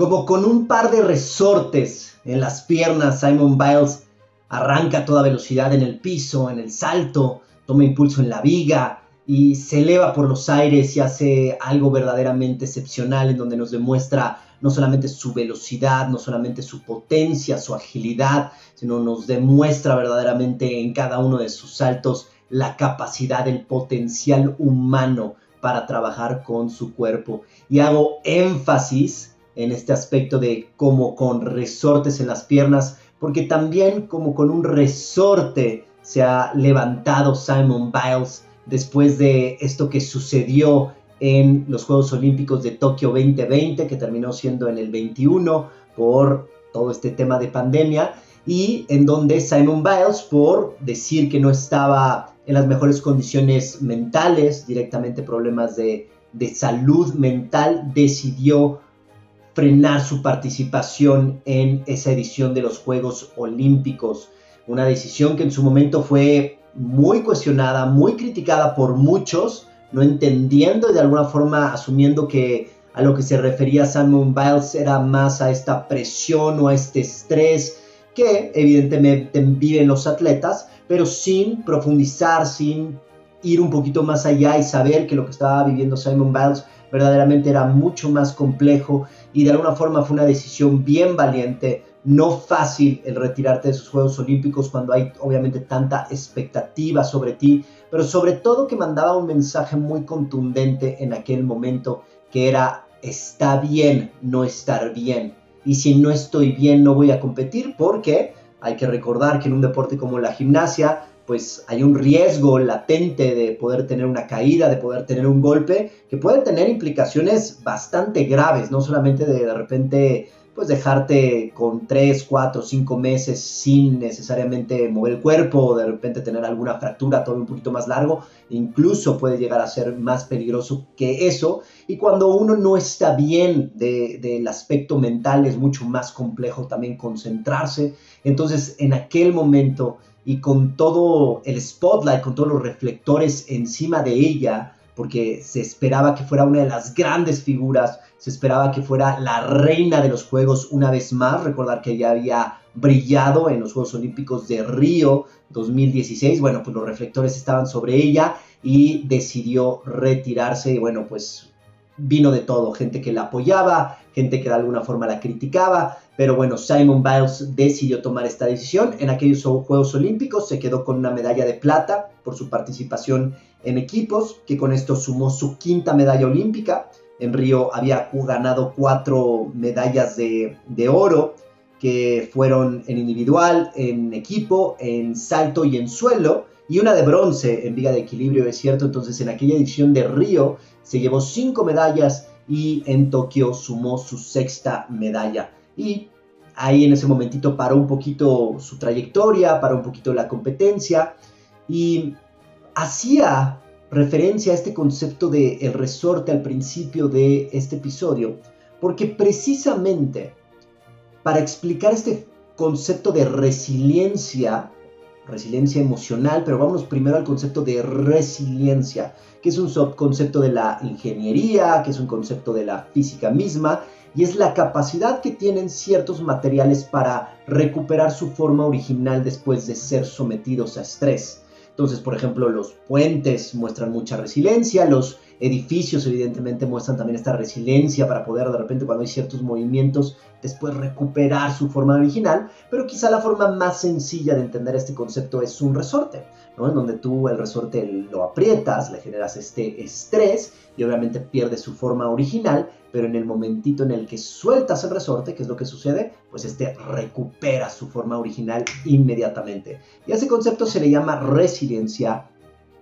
Como con un par de resortes en las piernas, Simone Biles arranca a toda velocidad en el piso, en el salto, toma impulso en la viga y se eleva por los aires y hace algo verdaderamente excepcional en donde nos demuestra no solamente su velocidad, no solamente su potencia, su agilidad, sino nos demuestra verdaderamente en cada uno de sus saltos la capacidad, el potencial humano para trabajar con su cuerpo. Y hago énfasis en este aspecto de como con resortes en las piernas, porque también como con un resorte se ha levantado Simone Biles después de esto que sucedió en los Juegos Olímpicos de Tokio 2020, que terminó siendo en el 21 por todo este tema de pandemia, y en donde Simone Biles, por decir que no estaba en las mejores condiciones mentales, directamente problemas de salud mental, decidió frenar su participación en esa edición de los Juegos Olímpicos. Una decisión que en su momento fue muy cuestionada, muy criticada por muchos, no entendiendo y de alguna forma asumiendo que a lo que se refería Simone Biles era más a esta presión o a este estrés que evidentemente viven los atletas, pero sin profundizar, sin ir un poquito más allá y saber que lo que estaba viviendo Simone Biles verdaderamente era mucho más complejo y de alguna forma fue una decisión bien valiente, no fácil el retirarte de esos Juegos Olímpicos cuando hay obviamente tanta expectativa sobre ti, pero sobre todo que mandaba un mensaje muy contundente en aquel momento que era: está bien no estar bien, y si no estoy bien no voy a competir, porque hay que recordar que en un deporte como la gimnasia pues hay un riesgo latente de poder tener una caída, de poder tener un golpe, que puede tener implicaciones bastante graves, no solamente de repente pues dejarte con 3, 4, 5 meses sin necesariamente mover el cuerpo, o de repente tener alguna fractura todo un poquito más largo, incluso puede llegar a ser más peligroso que eso. Y cuando uno no está bien del aspecto mental es mucho más complejo también concentrarse. Entonces en aquel momento, y con todo el spotlight, con todos los reflectores encima de ella, porque se esperaba que fuera una de las grandes figuras, se esperaba que fuera la reina de los Juegos una vez más. Recordar que ella había brillado en los Juegos Olímpicos de Río 2016, bueno, pues los reflectores estaban sobre ella y decidió retirarse. Y bueno, pues vino de todo, gente que la apoyaba, gente que de alguna forma la criticaba, pero bueno, Simone Biles decidió tomar esta decisión. En aquellos Juegos Olímpicos se quedó con una medalla de plata por su participación en equipos, que con esto sumó su quinta medalla olímpica. En Río había ganado 4 medallas de oro, que fueron en individual, en equipo, en salto y en suelo, y una de bronce en viga de equilibrio, es cierto. Entonces en aquella edición de Río se llevó 5 medallas y en Tokio sumó su 6ª medalla. Y ahí en ese momentito paró un poquito su trayectoria, paró un poquito la competencia y hacía referencia a este concepto de el resorte al principio de este episodio, porque precisamente para explicar este concepto de resiliencia emocional, pero vámonos primero al concepto de resiliencia, que es un subconcepto de la ingeniería, que es un concepto de la física misma, y es la capacidad que tienen ciertos materiales para recuperar su forma original después de ser sometidos a estrés. Entonces, por ejemplo, los puentes muestran mucha resiliencia, los edificios evidentemente muestran también esta resiliencia para poder de repente, cuando hay ciertos movimientos, después recuperar su forma original. Pero quizá la forma más sencilla de entender este concepto es un resorte, ¿no? En donde tú el resorte lo aprietas, le generas este estrés y obviamente pierde su forma original, pero en el momentito en el que sueltas el resorte, ¿qué es lo que sucede? Pues recupera su forma original inmediatamente. Y a ese concepto se le llama resiliencia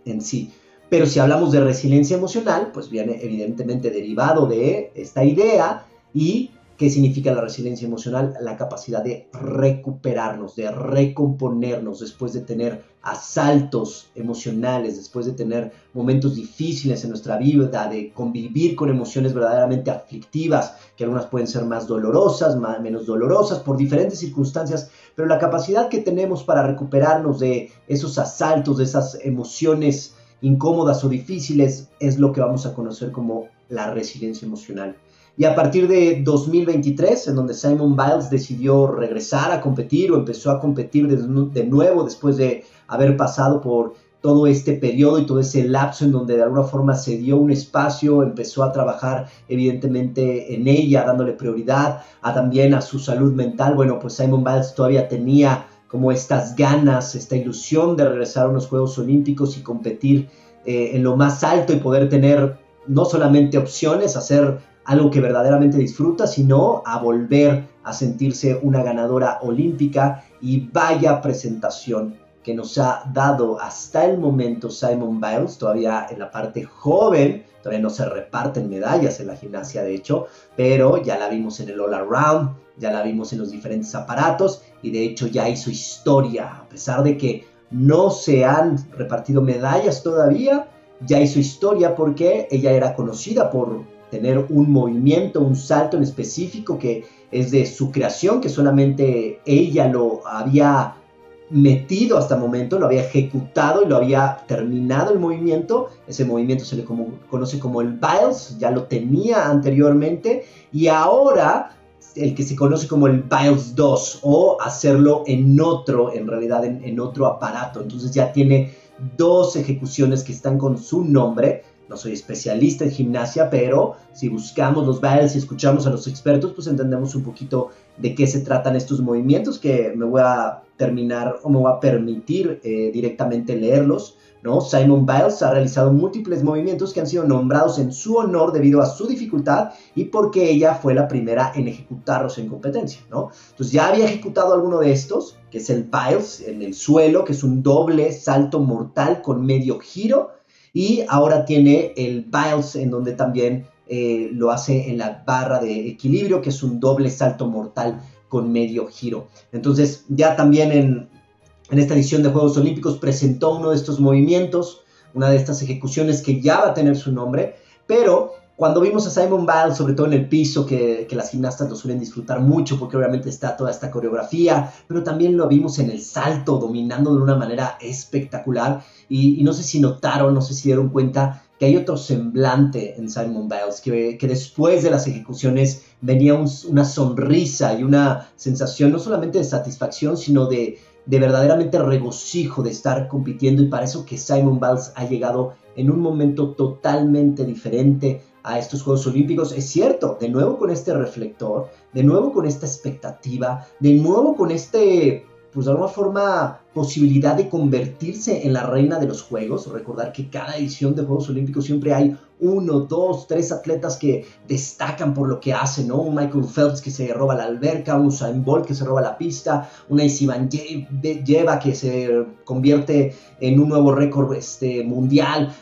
en sí. Pero si hablamos de resiliencia emocional, pues viene evidentemente derivado de esta idea. ¿Y qué significa la resiliencia emocional? La capacidad de recuperarnos, de recomponernos después de tener asaltos emocionales, después de tener momentos difíciles en nuestra vida, de convivir con emociones verdaderamente aflictivas, que algunas pueden ser más dolorosas, menos dolorosas, por diferentes circunstancias, pero la capacidad que tenemos para recuperarnos de esos asaltos, de esas emociones incómodas o difíciles, es lo que vamos a conocer como la resiliencia emocional. Y a partir de 2023, en donde Simone Biles decidió regresar a competir o empezó a competir de nuevo después de haber pasado por todo este periodo y todo ese lapso en donde de alguna forma se dio un espacio, empezó a trabajar evidentemente en ella, dándole prioridad también a su salud mental. Bueno, pues Simone Biles todavía tenía como estas ganas, esta ilusión de regresar a unos Juegos Olímpicos y competir en lo más alto y poder tener no solamente opciones, hacer algo que verdaderamente disfruta, sino a volver a sentirse una ganadora olímpica. Y vaya presentación que nos ha dado hasta el momento Simone Biles, todavía en la parte joven, todavía no se reparten medallas en la gimnasia de hecho, pero ya la vimos en el All Around, ya la vimos en los diferentes aparatos y de hecho ya hizo historia, a pesar de que no se han repartido medallas todavía, ya hizo historia porque ella era conocida por tener un movimiento, un salto en específico que es de su creación, que solamente ella lo había metido hasta el momento, lo había ejecutado y lo había terminado el movimiento. Ese movimiento se le conoce como el Biles, ya lo tenía anteriormente y ahora el que se conoce como el Biles 2 o hacerlo en otro, en realidad en otro aparato. Entonces ya tiene dos ejecuciones que están con su nombre. No soy especialista en gimnasia, pero si buscamos los Biles y escuchamos a los expertos, pues entendemos un poquito de qué se tratan estos movimientos, que me voy a permitir directamente leerlos, ¿no? Simone Biles ha realizado múltiples movimientos que han sido nombrados en su honor debido a su dificultad y porque ella fue la primera en ejecutarlos en competencia, ¿no? Entonces ya había ejecutado alguno de estos, que es el Biles en el suelo, que es un doble salto mortal con medio giro, y ahora tiene el Biles en donde también lo hace en la barra de equilibrio, que es un doble salto mortal con medio giro. Entonces ya también en esta edición de Juegos Olímpicos presentó uno de estos movimientos, una de estas ejecuciones que ya va a tener su nombre, pero cuando vimos a Simone Biles, sobre todo en el piso, que las gimnastas lo suelen disfrutar mucho porque obviamente está toda esta coreografía, pero también lo vimos en el salto, dominando de una manera espectacular. Y no sé si notaron, no sé si dieron cuenta que hay otro semblante en Simone Biles, que después de las ejecuciones venía una sonrisa y una sensación no solamente de satisfacción, sino de verdaderamente regocijo de estar compitiendo, y para eso que Simone Biles ha llegado en un momento totalmente diferente a estos Juegos Olímpicos. Es cierto, de nuevo con este reflector, de nuevo con esta expectativa, de nuevo con pues de alguna forma, posibilidad de convertirse en la reina de los Juegos. Recordar que cada edición de Juegos Olímpicos siempre hay 1, 2, 3 atletas que destacan por lo que hacen, ¿no? Un Michael Phelps que se roba la alberca, un Usain Bolt que se roba la pista, una Isivanjeva que se convierte en un nuevo récord mundial,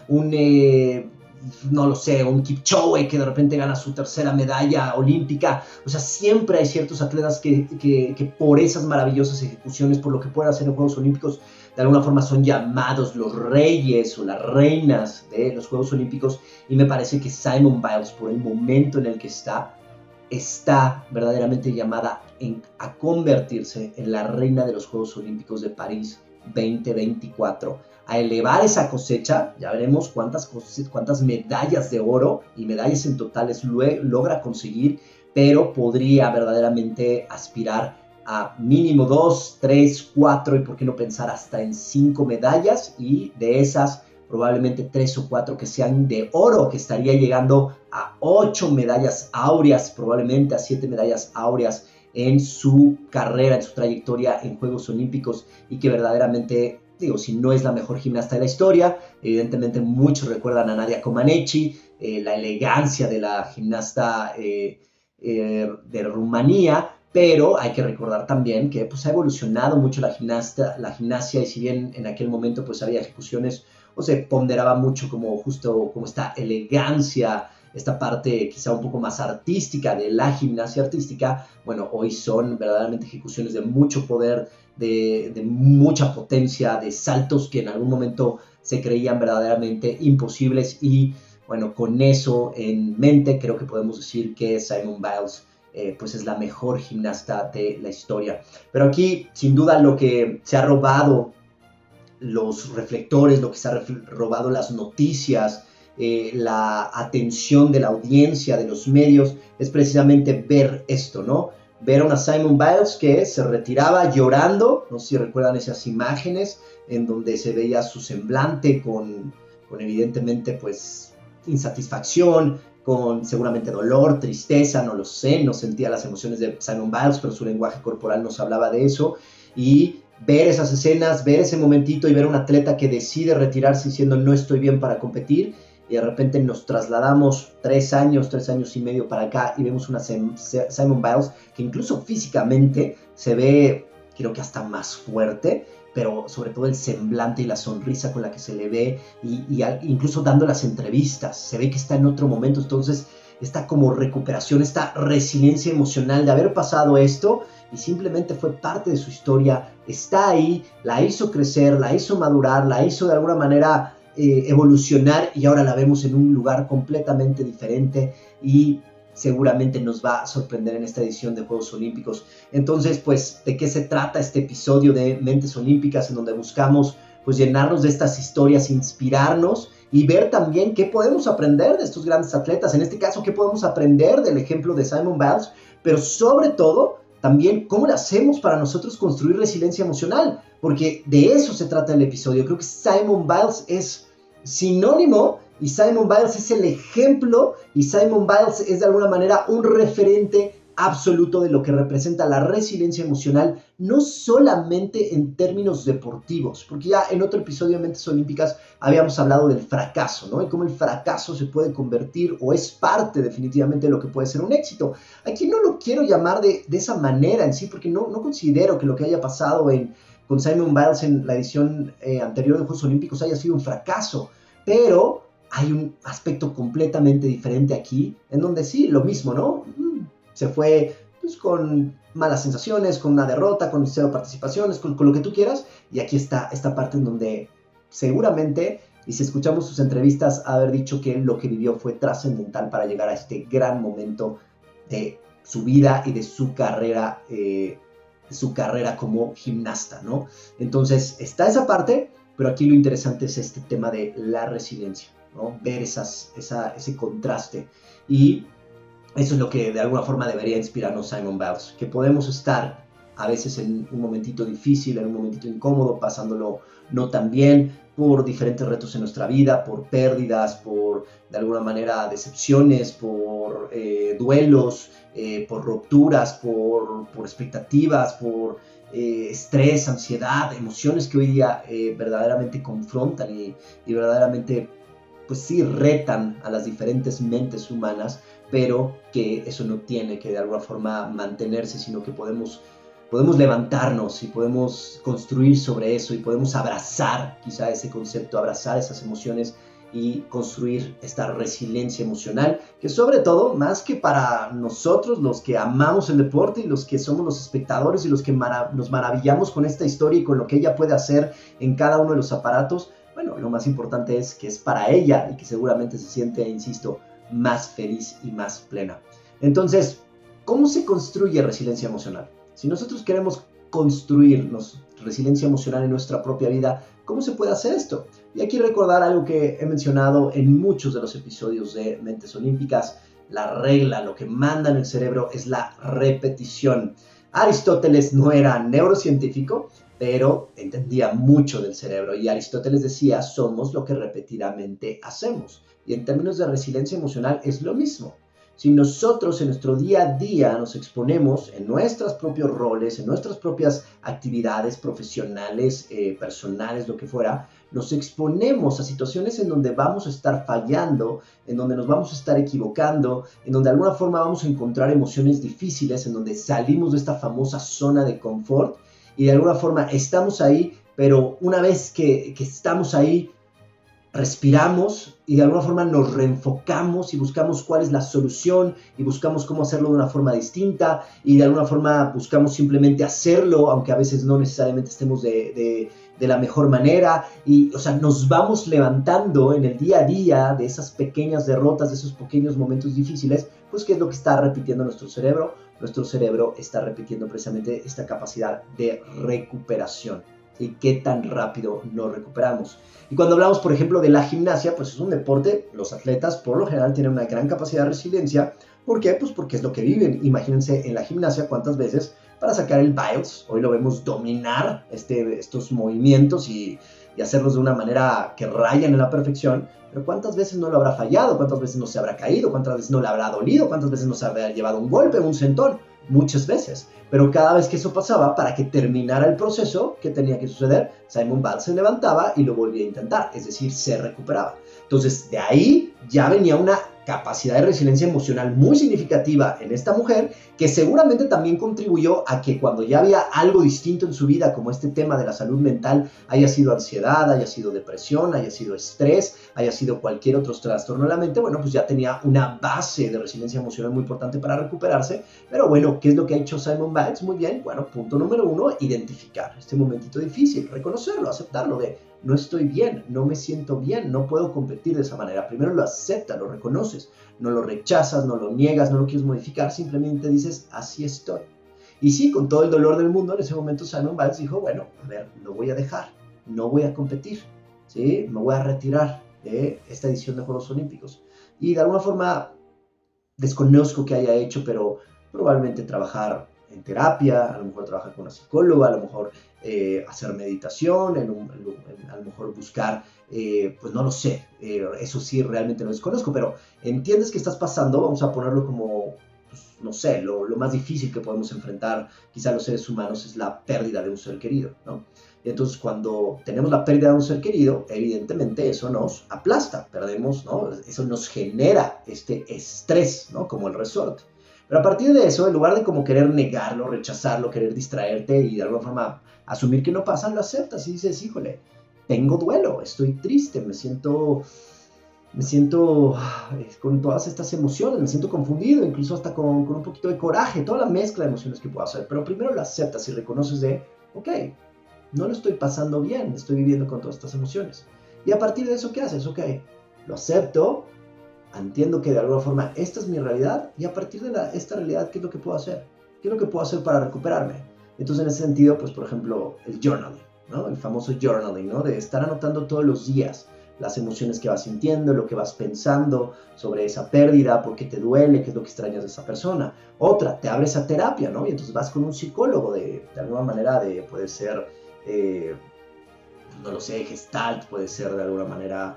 no lo sé, un Kipchoge que de repente gana su tercera medalla olímpica. O sea, siempre hay ciertos atletas que por esas maravillosas ejecuciones, por lo que pueden hacer en Juegos Olímpicos, de alguna forma son llamados los reyes o las reinas de los Juegos Olímpicos. Y me parece que Simone Biles, por el momento en el que está verdaderamente llamada a convertirse en la reina de los Juegos Olímpicos de París 2024. A elevar esa cosecha, ya veremos cuántas medallas de oro y medallas en totales logra conseguir, pero podría verdaderamente aspirar a mínimo 2, 3, 4 y por qué no pensar hasta en 5 medallas, y de esas probablemente 3 o 4 que sean de oro, que estaría llegando a 8 medallas áureas, probablemente a 7 medallas áureas en su carrera, en su trayectoria en Juegos Olímpicos, y que verdaderamente, si no es la mejor gimnasta de la historia, evidentemente muchos recuerdan a Nadia Comaneci, la elegancia de la gimnasta de Rumanía, pero hay que recordar también que pues, ha evolucionado mucho la gimnasia, y si bien en aquel momento pues, había ejecuciones o se ponderaba mucho como esta elegancia, esta parte quizá un poco más artística de la gimnasia artística, bueno, hoy son verdaderamente ejecuciones de mucho poder, de mucha potencia, de saltos que en algún momento se creían verdaderamente imposibles, y bueno, con eso en mente creo que podemos decir que Simone Biles pues es la mejor gimnasta de la historia. Pero aquí, sin duda, lo que se ha robado los reflectores, lo que se ha robado las noticias la atención de la audiencia, de los medios, es precisamente ver esto, ¿no? Ver a una Simone Biles que se retiraba llorando, no sé si recuerdan esas imágenes en donde se veía su semblante con evidentemente pues insatisfacción, con seguramente dolor, tristeza, no lo sé, no sentía las emociones de Simone Biles, pero su lenguaje corporal nos hablaba de eso, y ver esas escenas, ver ese momentito y ver a un atleta que decide retirarse diciendo no estoy bien para competir, y de repente nos trasladamos 3 años y medio para acá y vemos una Simone Biles que incluso físicamente se ve, creo que hasta más fuerte, pero sobre todo el semblante y la sonrisa con la que se le ve, y incluso dando las entrevistas, se ve que está en otro momento. Entonces esta como recuperación, esta resiliencia emocional de haber pasado esto y simplemente fue parte de su historia, está ahí, la hizo crecer, la hizo madurar, la hizo de alguna manera evolucionar, y ahora la vemos en un lugar completamente diferente y seguramente nos va a sorprender en esta edición de Juegos Olímpicos. Entonces, pues, ¿de qué se trata este episodio de Mentes Olímpicas, en donde buscamos pues llenarnos de estas historias, inspirarnos y ver también qué podemos aprender de estos grandes atletas? En este caso, qué podemos aprender del ejemplo de Simone Biles, pero sobre todo también cómo lo hacemos para nosotros construir resiliencia emocional, porque de eso se trata el episodio. Creo que Simone Biles es sinónimo, y Simone Biles es el ejemplo, y Simone Biles es de alguna manera un referente absoluto de lo que representa la resiliencia emocional, no solamente en términos deportivos, porque ya en otro episodio de Mentes Olímpicas habíamos hablado del fracaso, ¿no? Y cómo el fracaso se puede convertir o es parte definitivamente de lo que puede ser un éxito. Aquí no lo quiero llamar de esa manera en sí, porque no considero que lo que haya pasado con Simone Biles en la edición anterior de Juegos Olímpicos haya sido un fracaso, pero hay un aspecto completamente diferente aquí, en donde sí, lo mismo, ¿no? Se fue pues, con malas sensaciones, con una derrota, con 0 participaciones, con lo que tú quieras, y aquí está esta parte en donde seguramente, y si escuchamos sus entrevistas, haber dicho que lo que vivió fue trascendental para llegar a este gran momento de su vida y de su carrera como gimnasta, ¿no? Entonces está esa parte, pero aquí lo interesante es este tema de la resiliencia, ¿no? Ver ese contraste, y eso es lo que de alguna forma debería inspirarnos Simone Biles, que podemos estar a veces en un momentito difícil, en un momentito incómodo, pasándolo no tan bien, por diferentes retos en nuestra vida, por pérdidas, por de alguna manera decepciones, por duelos, por rupturas, por expectativas, por estrés, ansiedad, emociones que hoy día verdaderamente confrontan y verdaderamente pues sí retan a las diferentes mentes humanas, pero que eso no tiene que de alguna forma mantenerse, sino que podemos levantarnos y podemos construir sobre eso y podemos abrazar quizá ese concepto, abrazar esas emociones y construir esta resiliencia emocional, que sobre todo, más que para nosotros los que amamos el deporte y los que somos los espectadores y los que nos maravillamos con esta historia y con lo que ella puede hacer en cada uno de los aparatos, bueno, lo más importante es que es para ella y que seguramente se siente, insisto, más feliz y más plena. Entonces, ¿cómo se construye resiliencia emocional? Si nosotros queremos construirnos resiliencia emocional en nuestra propia vida, ¿cómo se puede hacer esto? Y aquí recordar algo que he mencionado en muchos de los episodios de Mentes Olímpicas: la regla, lo que manda en el cerebro es la repetición. Aristóteles no era neurocientífico, pero entendía mucho del cerebro, y Aristóteles decía, somos lo que repetidamente hacemos. Y en términos de resiliencia emocional es lo mismo. Si nosotros en nuestro día a día nos exponemos en nuestros propios roles, en nuestras propias actividades profesionales, personales, lo que fuera, nos exponemos a situaciones en donde vamos a estar fallando, en donde nos vamos a estar equivocando, en donde de alguna forma vamos a encontrar emociones difíciles, en donde salimos de esta famosa zona de confort, y de alguna forma estamos ahí, pero una vez que estamos ahí, respiramos y de alguna forma nos reenfocamos y buscamos cuál es la solución y buscamos cómo hacerlo de una forma distinta, y de alguna forma buscamos simplemente hacerlo, aunque a veces no necesariamente estemos de la mejor manera, y o sea, nos vamos levantando en el día a día de esas pequeñas derrotas, de esos pequeños momentos difíciles. Pues ¿qué es lo que está repitiendo nuestro cerebro? Nuestro cerebro está repitiendo precisamente esta capacidad de recuperación. y qué tan rápido nos recuperamos. Y cuando hablamos, por ejemplo, de la gimnasia, pues es un deporte, los atletas por lo general tienen una gran capacidad de resiliencia. ¿Por qué? Pues porque es lo que viven. Imagínense en la gimnasia cuántas veces para sacar el Biles, hoy lo vemos dominar estos movimientos y hacerlos de una manera que rayan en la perfección, pero ¿cuántas veces no lo habrá fallado? ¿Cuántas veces no se habrá caído? ¿Cuántas veces no le habrá dolido? ¿Cuántas veces no se habrá llevado un golpe, un sentón? Muchas veces. Pero cada vez que eso pasaba, para que terminara el proceso, ¿qué tenía que suceder? Simone Biles se levantaba y lo volvía a intentar, es decir, se recuperaba. Entonces, de ahí ya venía una capacidad de resiliencia emocional muy significativa en esta mujer, que seguramente también contribuyó a que cuando ya había algo distinto en su vida, como este tema de la salud mental, haya sido ansiedad, haya sido depresión, haya sido estrés, haya sido cualquier otro trastorno de la mente, bueno, pues ya tenía una base de resiliencia emocional muy importante para recuperarse. Pero bueno, ¿qué es lo que ha hecho Simone Biles? Muy bien, bueno, punto número 1, identificar este momentito difícil, reconocerlo, aceptarlo de no estoy bien, no me siento bien, no puedo competir de esa manera. Primero lo aceptas, lo reconoces, no lo rechazas, no lo niegas, no lo quieres modificar, simplemente dices, así estoy. Y sí, con todo el dolor del mundo, en ese momento Simone Biles dijo, bueno, a ver, lo voy a dejar, no voy a competir, ¿sí? Me voy a retirar de esta edición de Juegos Olímpicos. Y de alguna forma, desconozco qué haya hecho, pero probablemente trabajar en terapia, a lo mejor trabajar con una psicóloga, a lo mejor hacer meditación, a lo mejor buscar, pues no lo sé, eso sí realmente lo desconozco, pero entiendes que estás pasando, vamos a ponerlo como, pues, no sé, lo más difícil que podemos enfrentar quizá los seres humanos es la pérdida de un ser querido, ¿no? Y entonces cuando tenemos la pérdida de un ser querido, evidentemente eso nos aplasta, perdemos, ¿no? Eso nos genera este estrés, ¿no? Como el resorte. Pero a partir de eso, en lugar de como querer negarlo, rechazarlo, querer distraerte y de alguna forma asumir que no pasa, lo aceptas y dices, híjole, tengo duelo, estoy triste, me siento con todas estas emociones, me siento confundido, incluso hasta con un poquito de coraje, toda la mezcla de emociones que puedo hacer. Pero primero lo aceptas y reconoces de, ok, no lo estoy pasando bien, estoy viviendo con todas estas emociones. Y a partir de eso, ¿qué haces? Ok, lo acepto, entiendo que de alguna forma esta es mi realidad y a partir de esta realidad, ¿qué es lo que puedo hacer? ¿Qué es lo que puedo hacer para recuperarme? Entonces, en ese sentido, pues por ejemplo, el journaling, ¿no? El famoso journaling, ¿no? De estar anotando todos los días las emociones que vas sintiendo, lo que vas pensando sobre esa pérdida, por qué te duele, qué es lo que extrañas de esa persona. Otra, te abres a terapia, ¿no? Y entonces vas con un psicólogo de alguna manera, puede ser, no lo sé, gestalt, puede ser de alguna manera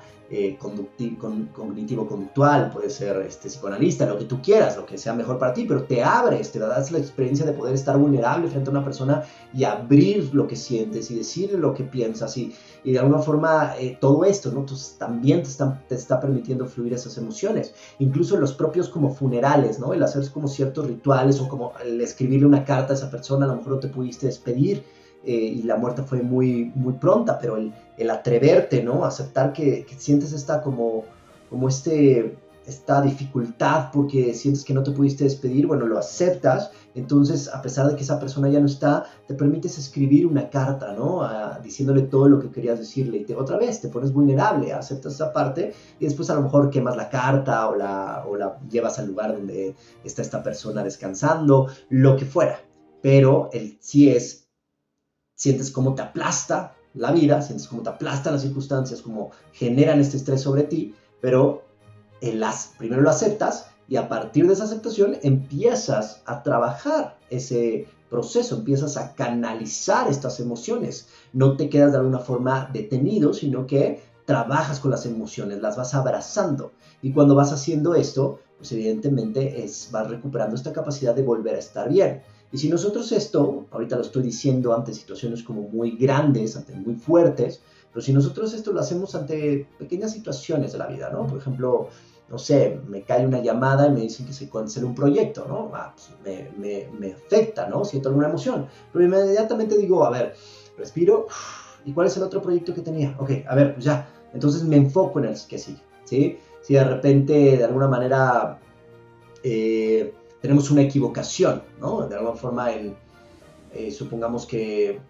cognitivo-conductual, puede ser psicoanalista, lo que tú quieras, lo que sea mejor para ti, pero te abres, te das la experiencia de poder estar vulnerable frente a una persona y abrir lo que sientes y decirle lo que piensas y de alguna forma todo esto, ¿no? Entonces también te está permitiendo fluir esas emociones, incluso los propios como funerales, ¿no? El hacer como ciertos rituales o como el escribirle una carta a esa persona, a lo mejor no te pudiste despedir, y la muerte fue muy, muy pronta, pero el atreverte, ¿no? Aceptar que sientes esta esta dificultad porque sientes que no te pudiste despedir, bueno, lo aceptas, entonces a pesar de que esa persona ya no está, te permites escribir una carta, ¿no? Diciéndole todo lo que querías decirle y otra vez te pones vulnerable, aceptas esa parte y después a lo mejor quemas la carta o la llevas al lugar donde está esta persona descansando, lo que fuera, pero sí sientes cómo te aplasta la vida, sientes cómo te aplastan las circunstancias, cómo generan este estrés sobre ti, pero primero lo aceptas y a partir de esa aceptación empiezas a trabajar ese proceso, empiezas a canalizar estas emociones. No te quedas de alguna forma detenido, sino que trabajas con las emociones, las vas abrazando. Y cuando vas haciendo esto, pues evidentemente vas recuperando esta capacidad de volver a estar bien. Y si nosotros esto, ahorita lo estoy diciendo ante situaciones como muy grandes, ante muy fuertes, pero si nosotros esto lo hacemos ante pequeñas situaciones de la vida, ¿no? Por ejemplo, no sé, me cae una llamada y me dicen que se cancela un proyecto, ¿no? Pues me afecta, ¿no? Siento alguna emoción. Pero inmediatamente digo, a ver, respiro, ¿y cuál es el otro proyecto que tenía? Ok, a ver, pues ya. Entonces me enfoco en el que sigue, ¿sí? Si de repente, de alguna manera, tenemos una equivocación, ¿no? De alguna forma, supongamos que,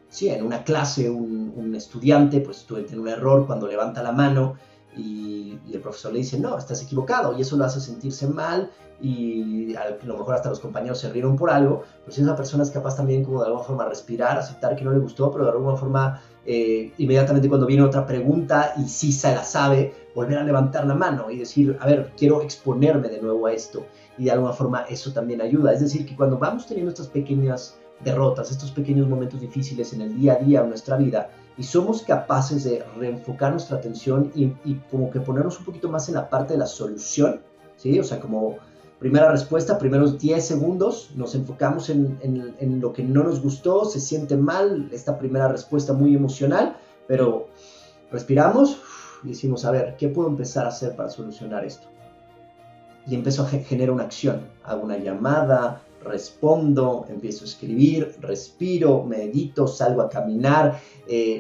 sí, en una clase un estudiante pues tiene un error cuando levanta la mano y el profesor le dice, no, estás equivocado, y eso lo hace sentirse mal, y a lo mejor hasta los compañeros se rieron por algo, pero si esa persona es capaz también como de alguna forma respirar, aceptar que no le gustó, pero de alguna forma inmediatamente cuando viene otra pregunta y sí se la sabe, volver a levantar la mano y decir, a ver, quiero exponerme de nuevo a esto, y de alguna forma eso también ayuda. Es decir, que cuando vamos teniendo estas pequeñas derrotas, estos pequeños momentos difíciles en el día a día de nuestra vida, y somos capaces de reenfocar nuestra atención y como que ponernos un poquito más en la parte de la solución, ¿sí? O sea, como primera respuesta, primeros 10 segundos, nos enfocamos en lo que no nos gustó, se siente mal, esta primera respuesta muy emocional, pero respiramos y decimos, a ver, ¿qué puedo empezar a hacer para solucionar esto? Y empiezo a generar una acción, hago una llamada, respondo, empiezo a escribir, respiro, medito, salgo a caminar,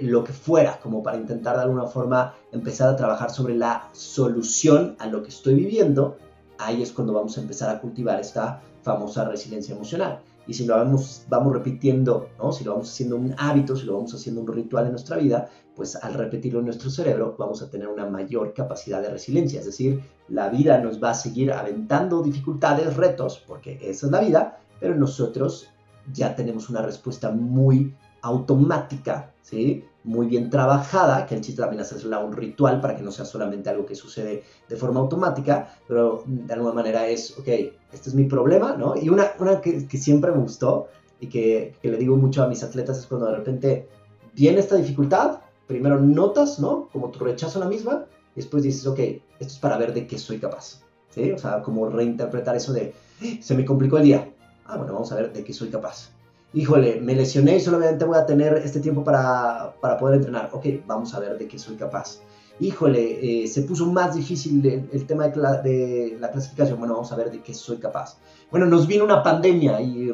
lo que fuera, como para intentar de alguna forma empezar a trabajar sobre la solución a lo que estoy viviendo. Ahí es cuando vamos a empezar a cultivar esta famosa resiliencia emocional. Y si lo vamos repitiendo, ¿no? Si lo vamos haciendo un hábito, si lo vamos haciendo un ritual en nuestra vida, pues al repetirlo en nuestro cerebro vamos a tener una mayor capacidad de resiliencia. Es decir, la vida nos va a seguir aventando dificultades, retos, porque esa es la vida, pero nosotros ya tenemos una respuesta muy automática, ¿sí? Muy bien trabajada, que el chiste también es hacerla un ritual para que no sea solamente algo que sucede de forma automática, pero de alguna manera es, ok, este es mi problema, ¿no? Y una que siempre me gustó y que le digo mucho a mis atletas es cuando de repente viene esta dificultad, primero notas, ¿no? Como tu rechazo a la misma, y después dices, ok, esto es para ver de qué soy capaz, ¿sí? O sea, como reinterpretar eso de, se me complicó el día, bueno, vamos a ver de qué soy capaz. Híjole, me lesioné y solamente voy a tener este tiempo para poder entrenar. Ok, vamos a ver de qué soy capaz. Híjole, se puso más difícil el tema de la clasificación. Bueno, vamos a ver de qué soy capaz. Bueno, nos vino una pandemia y,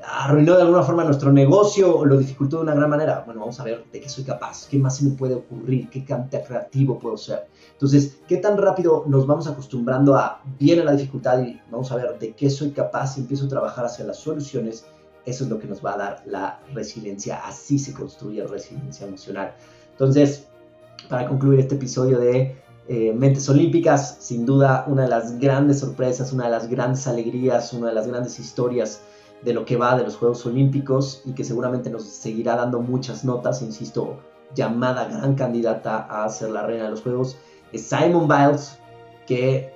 arruinó de alguna forma nuestro negocio o lo dificultó de una gran manera. Bueno, vamos a ver de qué soy capaz. ¿Qué más se me puede ocurrir? ¿Qué tan creativo puedo ser? Entonces, ¿qué tan rápido nos vamos acostumbrando a viene la dificultad y vamos a ver de qué soy capaz y empiezo a trabajar hacia las soluciones? Eso es lo que nos va a dar la resiliencia. Así se construye resiliencia emocional. Entonces, para concluir este episodio de Mentes Olímpicas, sin duda una de las grandes sorpresas, una de las grandes alegrías, una de las grandes historias de lo que va de los Juegos Olímpicos y que seguramente nos seguirá dando muchas notas, insisto, llamada gran candidata a ser la reina de los Juegos, es Simone Biles, que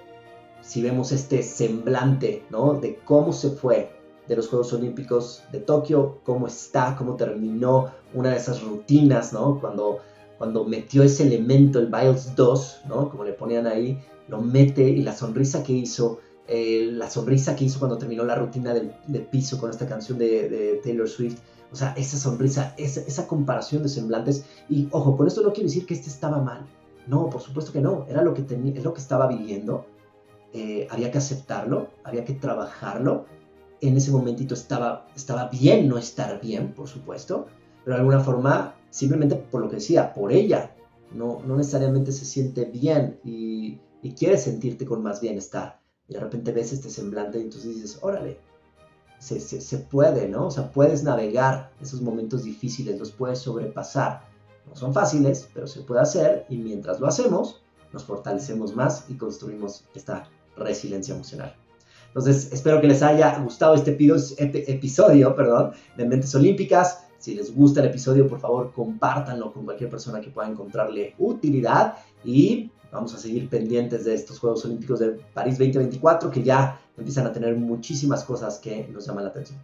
si vemos este semblante, ¿no? De cómo se fue de los Juegos Olímpicos de Tokio, cómo está, cómo terminó una de esas rutinas, ¿no? Cuando metió ese elemento, el Biles 2, ¿no? Como le ponían ahí, lo mete y la sonrisa que hizo cuando terminó la rutina de piso con esta canción de Taylor Swift. O sea, esa sonrisa, esa comparación de semblantes. Y ojo, con esto no quiero decir que estaba mal. No, por supuesto que no. Era lo que tenía, es lo que estaba viviendo. Había que aceptarlo, había que trabajarlo. En ese momentito estaba bien no estar bien, por supuesto. Pero de alguna forma, simplemente por lo que decía, por ella. No necesariamente se siente bien y quiere sentirte con más bienestar. Y de repente ves este semblante y entonces dices, órale, se puede, ¿no? O sea, puedes navegar esos momentos difíciles, los puedes sobrepasar. No son fáciles, pero se puede hacer y mientras lo hacemos, nos fortalecemos más y construimos esta resiliencia emocional. Entonces, espero que les haya gustado este episodio de Mentes Olímpicas. Si les gusta el episodio, por favor, compártanlo con cualquier persona que pueda encontrarle utilidad y vamos a seguir pendientes de estos Juegos Olímpicos de París 2024 que ya empiezan a tener muchísimas cosas que nos llaman la atención.